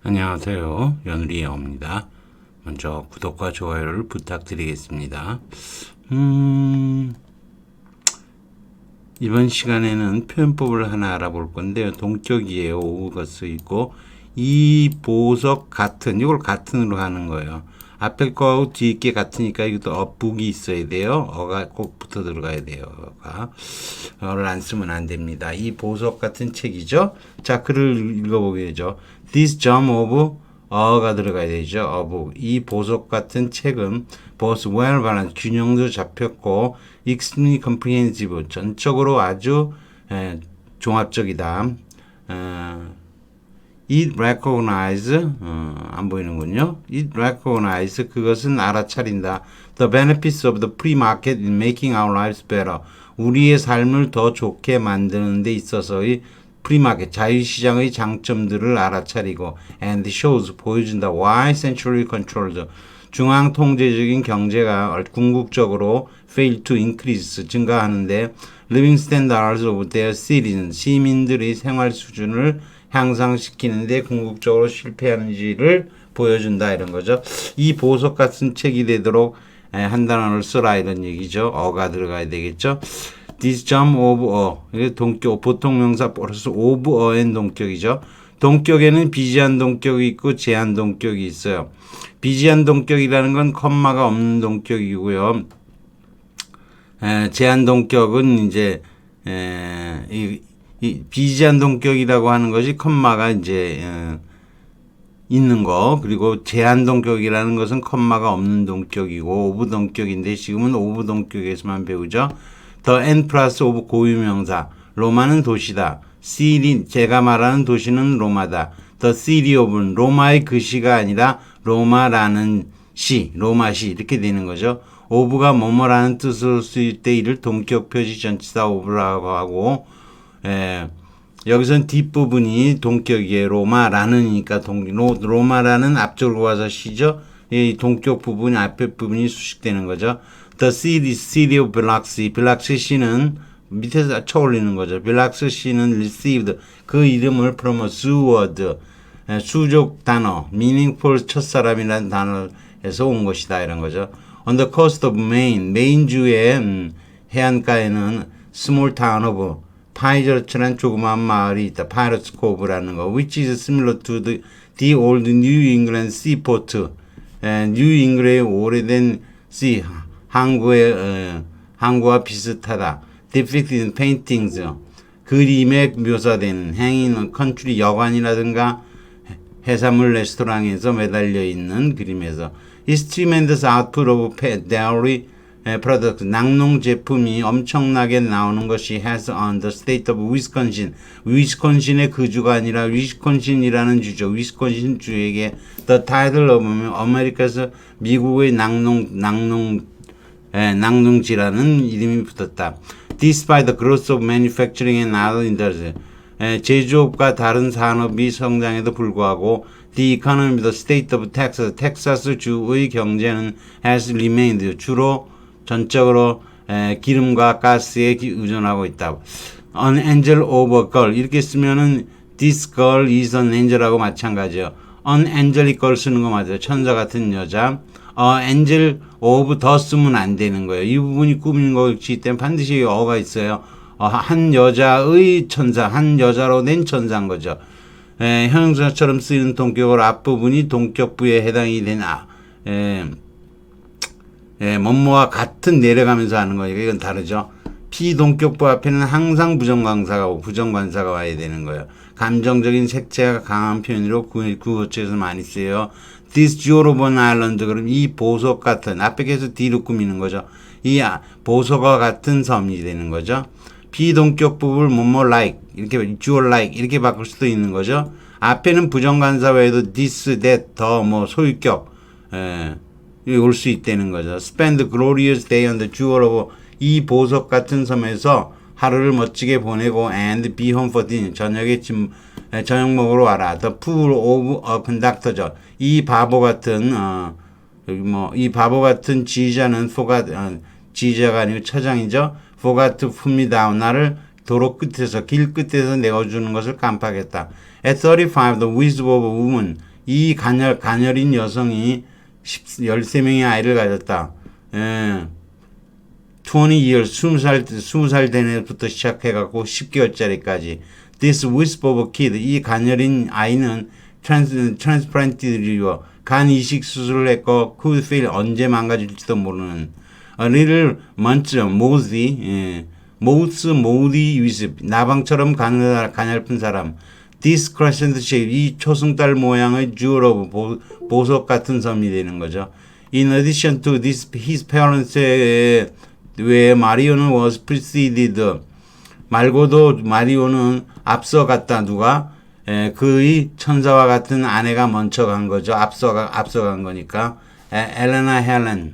안녕하세요. 연우리입니다. 먼저 구독과 좋아요를 부탁드리겠습니다. 이번 시간에는 표현법을 하나 알아볼 건데요. 동격이에요. 오브가 쓰이고 이 보석 같은 이걸 같은으로 하는 거예요. 앞에 거하고 뒤에 게 같으니까 이것도 어북이 있어야 돼요. 어가 꼭 붙어 들어가야 돼요. 어를 안 쓰면 안 됩니다. 이 보석 같은 책이죠. 자, 글을 읽어보게죠. This gem of 어가 들어가야 되죠. of 이 보석 같은 책은 both well balanced 균형도 잡혔고 extremely comprehensive 전적으로 아주 종합적이다. It recognize 안 보이는군요. It recognize 그것은 알아차린다. The benefits of the free market in making our lives better. 우리의 삶을 더 좋게 만드는 데 있어서의 프리마켓 자유시장의 장점들을 알아차리고 and shows 보여준다. Why centrally controlled 중앙 통제적인 경제가 궁극적으로 fail to increase 증가하는데 living standards of their citizens 시민들의 생활 수준을 향상시키는데 궁극적으로 실패하는지를 보여준다 이런 거죠. 이 보석 같은 책이 되도록 한 단어를 써라 이런 얘기죠. 어가 들어가야 되겠죠. This gem of 이게 동격 보통 명사 플러스 of a인 동격이죠. 동격에는 비지한 동격이 있고 제한 동격이 있어요. 비지한 동격이라는 건 컴마가 없는 동격이고요. 제한 동격은 이제 이 비지한 동격이라고 하는 것이 컴마가 이제 있는 거, 그리고 제한 동격이라는 것은 컴마가 없는 동격이고 오브 동격인데 지금은 오브 동격에서만 배우죠. The n 플러스 오브 고유명사 로마는 도시다. city 제가 말하는 도시는 로마다. The city of는 로마의 그 시가 아니라 로마라는 시, 로마시 이렇게 되는 거죠. 오브가 뭐뭐라는 뜻으로 쓰일 때 이를 동격 표시 전치사 오브라고 하고 여기선 뒷부분이 동격이에요. 로마라는이니까 로마라는 앞쪽으로 와서 시죠. 이 동격 부분이 앞에 부분이 수식되는 거죠. The city of Biloxi. 빌락스 시는 밑에서 쳐올리는 거죠. 빌락스 시는 received 그 이름을 from a steward 수족 단어 meaningful 첫사람이라는 단어에서 온 것이다 이런 거죠. On the coast of Maine. 메인주의 해안가에는 small town of 파이저츠란 조그마한 마을이 있다. 파이러츠 코브라는 거. Which is similar to the old New England seaport. 뉴 잉글의 오래된 sea. 항구와 비슷하다. Depicted in paintings. 그림에 묘사되는 행인 컨트리 여관이라든가 해산물 레스토랑에서 매달려 있는 그림에서 His tremendous output of dairy product 낙농 제품이 엄청나게 나오는 것이 has on the state of Wisconsin. 위스콘신의 그 주가 아니라 위스콘신이라는 주죠. 위스콘신 주에게 the title of America's 미국의 낙농지라는 이름이 붙었다. Despite the growth of manufacturing and other industries. 제조업과 다른 산업이 성장에도 불구하고 the economy of the state of Texas. 텍사스 주의 경제는 has remained 주로 전적으로 기름과 가스에 의존하고 있다. An angel of a girl 이렇게 쓰면은 this girl is an angel하고 마찬가지요. An angelic girl 쓰는 거 맞아요. 천사 같은 여자. angel of 더 쓰면 안 되는 거예요. 이 부분이 꾸미는 거기 때문에 반드시 어가 있어요. 한 여자의 천사, 한 여자로 낸 천사인 거죠. 형용사처럼 쓰이는 동격으로 앞부분이 동격부에 해당이 되나. 뭐뭐와 같은 내려가면서 하는 거니까 이건 다르죠. 피동격부 앞에는 항상 부정관사가 와야 되는 거예요. 감정적인 색채가 강한 표현으로 구어체에서 많이 쓰여요. This jewel of an island. 그럼 이 보석 같은 앞에 계속 뒤로 꾸미는 거죠. 이 보석과 같은 섬이 되는 거죠. 비동격부를 뭐뭐 like 이렇게 jewel like 이렇게 바꿀 수도 있는 거죠. 앞에는 부정관사 외에도 this, that, 더 뭐 소유격 올 수 있다는 거죠. Spend glorious day on the jewel of 이 보석 같은 섬에서 하루를 멋지게 보내고 and be home for dinner 저녁 먹으러 와라. The fool of a conductor죠. 이 바보 같은 이 바보 같은 지휘자는 지휘자가 아니고 처장이죠. forgot to put me down. 나를 도로 끝에서 길 끝에서 내어주는 것을 깜빡했다. At 35, the wisdom of a woman. 이 가녀린 여성이 13명의 아이를 가졌다. 20 years, 20살 된 애부터 시작해갖고 10개월짜리까지. This wisp of a kid, 이 가녀린 아이는 transplanted 간 이식 수술을 했고, could fail, 언제 망가질지도 모르는. A little munch, mouthy wisp, 나방처럼 가냘픈 사람. This crescent shape, 이 초승달 모양의 jewel of 보석 같은 섬이 되는 거죠. In addition to this, his parents 외에 마리오는 was preceded. 말고도 마리오는 앞서갔다. 누가? 그의 천사와 같은 아내가 먼저 간 거죠. 앞서간 거니까. 엘레나 헬렌.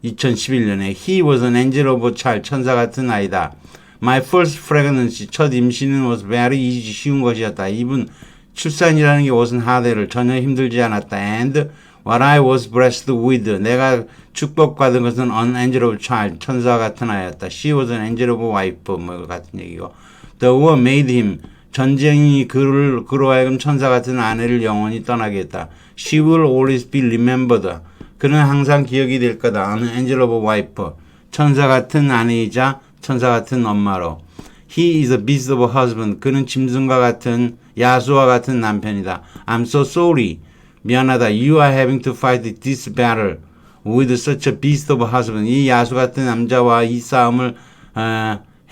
2011년에 he was an angel of a child. 천사 같은 아이다. My first pregnancy. 첫 임신은 was very easy. 쉬운 것이었다. 이분 출산이라는 게 wasn't hard를 전혀 힘들지 않았다. And what I was blessed with. 내가 축복받은 것은 an angel of a child. 천사 같은 아이였다. She was an angel of a wife. 뭐 같은 얘기고. The war made him. 전쟁이 그로 하여금 천사 같은 아내를 영원히 떠나게 했다. She will always be remembered. 그는 항상 기억이 될 거다. An angel of a wife. 천사 같은 아내이자 천사 같은 엄마로. He is a beast of a husband. 그는 짐승과 같은 야수와 같은 남편이다. I'm so sorry. 미안하다. You are having to fight this battle with such a beast of a husband. 이 야수 같은 남자와 이 싸움을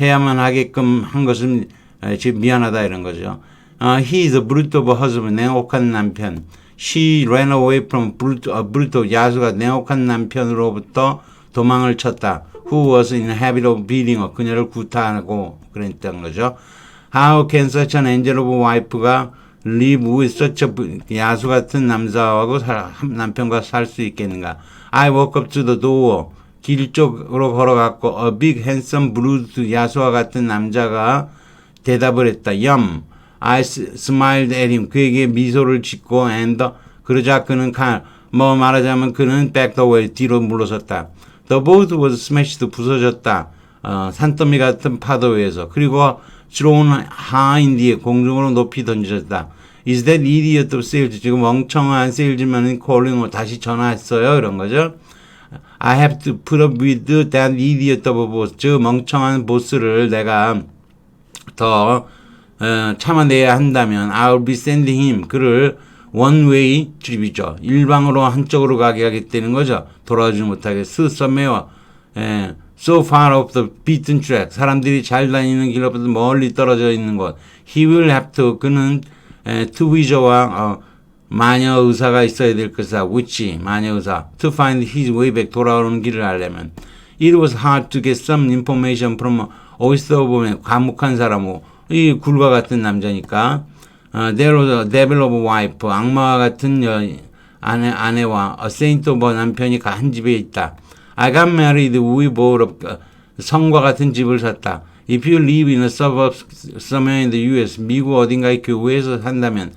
해야만 하게끔 한 것은 지금 미안하다 이런 거죠. He is a brute of a husband. 냉혹한 남편. She ran away from brute. 야수가 냉혹한 남편으로부터 도망을 쳤다. Who was in the habit of beating her. 그녀를 구타하고 그랬던 거죠. How can such an angel of a wife가 live with such a 야수 같은 남자하고 남편과 살 수 있겠는가? I walk up to the door. 길 쪽으로 걸어갔고 a big handsome brute 야수와 같은 남자가 대답을 했다. I smiled at him. 그에게 미소를 짓고 and 그러자 그는 말하자면 그는 backed away. 뒤로 물러섰다. The boat was smashed. 부서졌다. 산더미 같은 파도 위에서. 그리고 thrown high in the air. 공중으로 높이 던져졌다. Is that idiot of sales? 지금 멍청한 세일즈맨이 calling 다시 전화했어요. 이런 거죠. I have to put up with that idiot of a boss. 저 멍청한 보스를 내가 더 참아내야 한다면 I'll be sending him. 그를 one-way trip이죠. 일방으로 한쪽으로 가게 하겠다는 거죠. 돌아오지 못하게. 스서메와 so far off the beaten track. 사람들이 잘 다니는 길로부터 멀리 떨어져 있는 곳. He will have to. 그는 트위저와 마녀 의사가 있어야 될 것이다. 위치 마녀 의사. To find his way back. 돌아오는 길을 알려면. It was hard to get some information from 어디서 보면 과묵한 사람이고 이 굴과 같은 남자니까. There was a devil of a wife. 악마와 같은 아내와 a saint of a 남편이 한 집에 있다. I got married. We bought a 성과 같은 집을 샀다. If you live in a suburb somewhere in the US, 미국 어딘가의 교외에서 산다면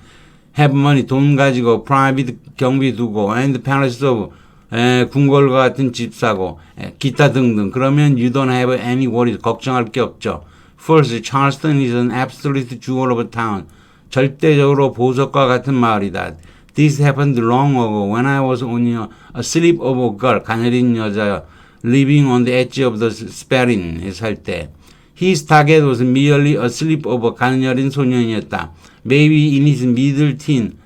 have money, 돈 가지고 private 경비 두고 and palace of 궁궐과 같은 집 사고 기타 등등. 그러면 you don't have any worries. 걱정할 게 없죠. First, Charleston is an absolute jewel of a town. 절대적으로 보석과 같은 마을이다. This happened long ago when I was only a slip of a girl. 가녀린 여자 living on the edge of the Sparring 살 때. His target was merely a slip of a 가녀린 소년이었다. Maybe in his middle teen.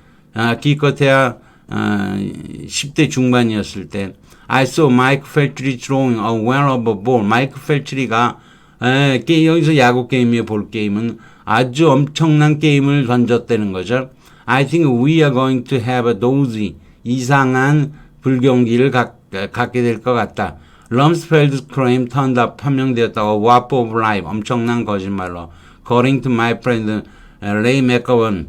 기껏해야 10대 중반이었을 때. I saw Mike Feltry throwing a well of a ball. 마이크 펠트리가 여기서 야구 게임이에요. 볼 게임은 아주 엄청난 게임을 던졌다는 거죠. I think we are going to have a dozy. 이상한 불경기를 갖게 될 것 같다. Rumsfeld's claim turned up. 판명되었다고. Wap of life. 엄청난 거짓말로. According to my friend Ray McGowan.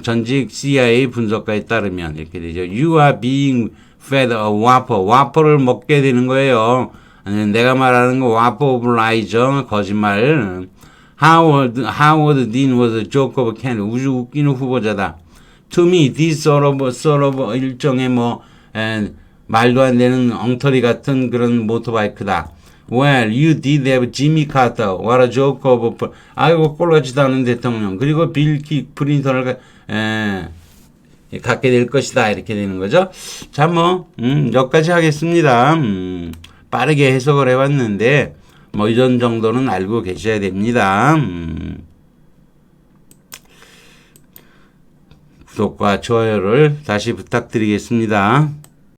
전직 CIA 분석가에 따르면 이렇게 되죠. You are being fed a waffle. 와퍼를 먹게 되는 거예요. 내가 말하는 거 waffle of lie죠. 거짓말. Howard Dean was a joke of a candidate. 우주 웃기는 후보자다. To me, this sort of 일종의 말도 안 되는 엉터리 같은 그런 모토바이크다. Well, you did have Jimmy Carter. What a joke of a... 아이고 꼴같지도 않은 대통령. 그리고 빌 클린턴을 갖게 될 것이다. 이렇게 되는 거죠. 자, 뭐 여기까지 하겠습니다. 빠르게 해석을 해봤는데 뭐 이런 정도는 알고 계셔야 됩니다. 구독과 좋아요를 다시 부탁드리겠습니다.